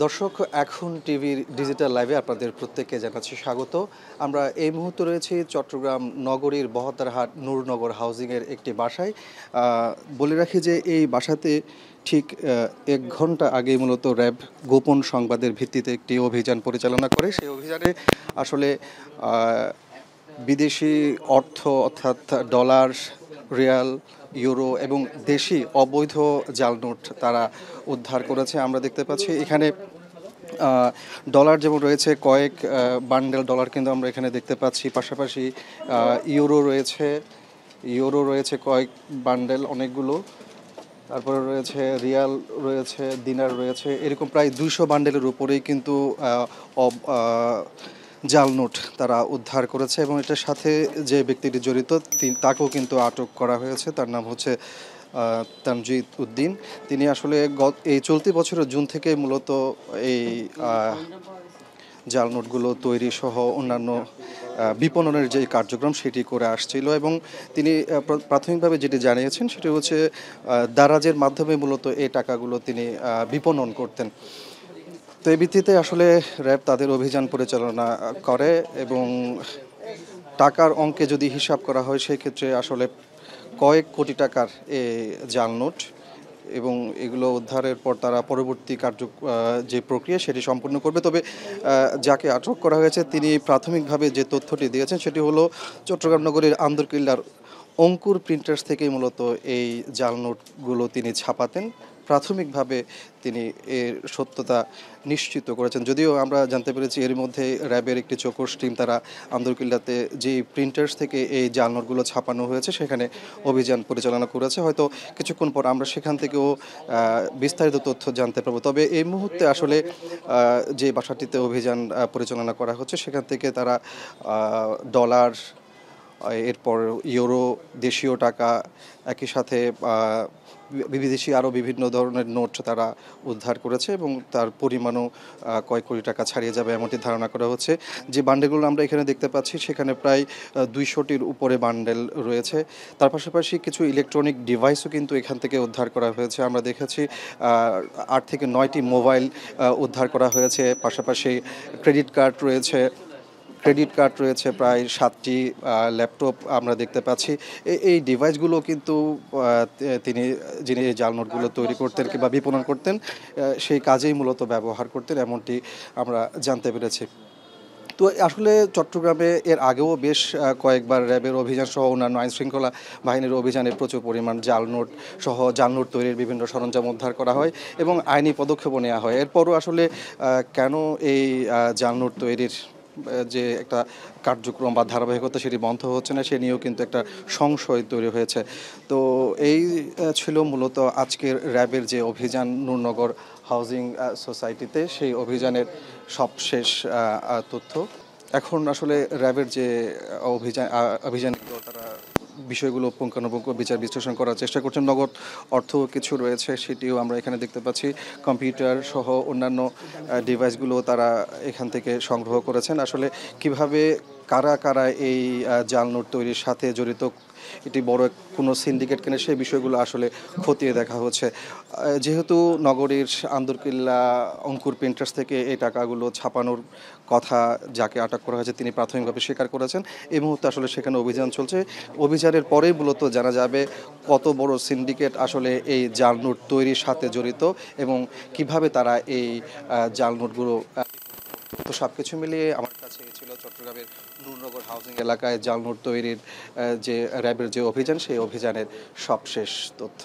দর্শক, এখন টিভির ডিজিটাল লাইভে আপনাদের প্রত্যেককে জানাচ্ছি স্বাগত। আমরা এই মুহূর্তে রয়েছি চট্টগ্রাম নগরীর বহদ্দারহাট নূরনগর হাউজিংয়ের একটি বাসায়। বলে রাখি যে এই বাসাতে ঠিক 1 ঘন্টা আগেই মূলত র্যাব গোপন সংবাদের ভিত্তিতে একটি অভিযান পরিচালনা করে। সেই অভিযানে আসলে বিদেশি অর্থ অর্থাৎ ডলার, রিয়াল, ইউরো এবং দেশি অবৈধ জাল নোট তারা উদ্ধার করেছে। আমরা দেখতে পাচ্ছি এখানে ডলার যেমন রয়েছে, কয়েক বান্ডেল ডলার কিন্তু আমরা এখানে দেখতে পাচ্ছি। পাশাপাশি ইউরো রয়েছে কয়েক বান্ডেল, অনেকগুলো। তারপরে রয়েছে রিয়াল, রয়েছে দিনার, রয়েছে এরকম প্রায় 200 বান্ডেলের উপরেই কিন্তু জাল নোট তারা উদ্ধার করেছে এবং এটার সাথে যে ব্যক্তিটি জড়িত তাকেও কিন্তু আটক করা হয়েছে। তার নাম হচ্ছে তামজিদ উদ্দিন। তিনি আসলে এই চলতি বছরের জুন থেকে মূলত এই জাল নোটগুলো তৈরি সহ অন্যান্য বিপণনের যে কার্যক্রম সেটি করে আসছিল এবং তিনি প্রাথমিকভাবে যেটি জানিয়েছেন সেটি হচ্ছে দারাজের মাধ্যমে মূলত এই টাকাগুলো তিনি বিপণন করতেন। তো এই ভিত্তিতে আসলে র্যাব তাদের অভিযান পরিচালনা করে এবং টাকার অঙ্কে যদি হিসাব করা হয় সেক্ষেত্রে আসলে কয়েক কোটি টাকার জাল নোট, এবং এগুলো উদ্ধারের পর তারা পরবর্তী যে প্রক্রিয়া সেটি সম্পূর্ণ করবে। তবে যাকে আটক করা হয়েছে তিনি প্রাথমিকভাবে যে তথ্যটি দিয়েছেন সেটি হলো চট্টগ্রাম নগরীর আন্দরকিল্লার অঙ্কুর প্রিন্টার্স থেকেই মূলত এই জাল নোটগুলো তিনি ছাপাতেন। প্রাথমিকভাবে তিনি এর সত্যতা নিশ্চিত করেছেন, যদিও আমরা জানতে পেরেছি এর মধ্যে র্যাবের একটি চৌকস টিম তারা আন্দরকিল্লাতে যে প্রিন্টার্স থেকে এই জাল নোটগুলো ছাপানো হয়েছে সেখানে অভিযান পরিচালনা করেছে। হয়তো কিছুক্ষণ পর আমরা সেখান থেকেও বিস্তারিত তথ্য জানতে পারবো। তবে এই মুহূর্তে আসলে যে বাসাটিতে অভিযান পরিচালনা করা হচ্ছে সেখান থেকে তারা ডলার, এরপর ইউরো, দেশীয় টাকা, একই সাথে বিদেশি আরও বিভিন্ন ধরনের নোট তারা উদ্ধার করেছে এবং তার পরিমাণও কয়েক কোটি টাকা ছাড়িয়ে যাবে এমনটি ধারণা করা হচ্ছে। যে বান্ডেলগুলো আমরা এখানে দেখতে পাচ্ছি সেখানে প্রায় 200টির উপরে বান্ডেল রয়েছে। তার পাশাপাশি কিছু ইলেকট্রনিক ডিভাইসও কিন্তু এখান থেকে উদ্ধার করা হয়েছে। আমরা দেখেছি 8 থেকে 9টি মোবাইল উদ্ধার করা হয়েছে। পাশাপাশি ক্রেডিট কার্ড রয়েছে প্রায় 7টি, ল্যাপটপ আমরা দেখতে পাচ্ছি। এই ডিভাইসগুলো কিন্তু যিনি এই জাল নোটগুলো তৈরি করতেন কিংবা বিপণন করতেন সেই কাজেই মূলত ব্যবহার করতেন এমনটি আমরা জানতে পেরেছি। তো আসলে চট্টগ্রামে এর আগেও বেশ কয়েকবার র্যাবের অভিযান সহ অন্যান্য আইনশৃঙ্খলা বাহিনীর অভিযানে প্রচুর পরিমাণ জাল নোট তৈরির বিভিন্ন সরঞ্জাম উদ্ধার করা হয় এবং আইনি পদক্ষেপও নেওয়া হয়। এরপরও আসলে কেন এই জাল নোট তৈরির যে একটা কার্যক্রম বা ধারাবাহিকতা সেটি বন্ধ হচ্ছে না সে নিয়েও কিন্তু একটা সংশয় তৈরি হয়েছে। তো এই ছিল মূলত আজকের র্যাবের যে অভিযান নূরনগর হাউজিং সোসাইটিতে, সেই অভিযানের সবশেষ তথ্য। এখন আসলে র্যাবের যে অভিযান তারা বিষয়গুলো পুঙ্খানুপুঙ্খ বিচার বিশ্লেষণ করার চেষ্টা করছেন। নগদ অর্থ কিছু রয়েছে সেটিও আমরা এখানে দেখতে পাচ্ছি। কম্পিউটার সহ অন্যান্য ডিভাইসগুলো তারা এখান থেকে সংগ্রহ করেছেন। আসলে কিভাবে কারা কারা এই জাল নোট তৈরির সাথে জড়িত, এটি বড় কোনো সিন্ডিকেট কিনা সেই বিষয়গুলো আসলে খতিয়ে দেখা হচ্ছে। যেহেতু নগরীর আন্দরকিল্লা অঙ্কুর প্রিন্টার্স থেকে এই টাকাগুলো ছাপানোর কথা যাকে আটক করা হয়েছে তিনি প্রাথমিকভাবে স্বীকার করেছেন। এই মুহূর্তে আসলে সেখানে অভিযান চলছে। অভিযানের পরেই মূলত জানা যাবে কত বড় সিন্ডিকেট আসলে এই জাল নোট তৈরির সাথে জড়িত এবং কিভাবে তারা এই জাল নোটগুলো। তো সব কিছু মিলিয়ে আমার কাছে ছিল চট্টগ্রামের নূরনগর হাউজিং এলাকায় জাল নোট তৈরির যে র্যাবের যে অভিযান সেই অভিযানের সবশেষ তথ্য।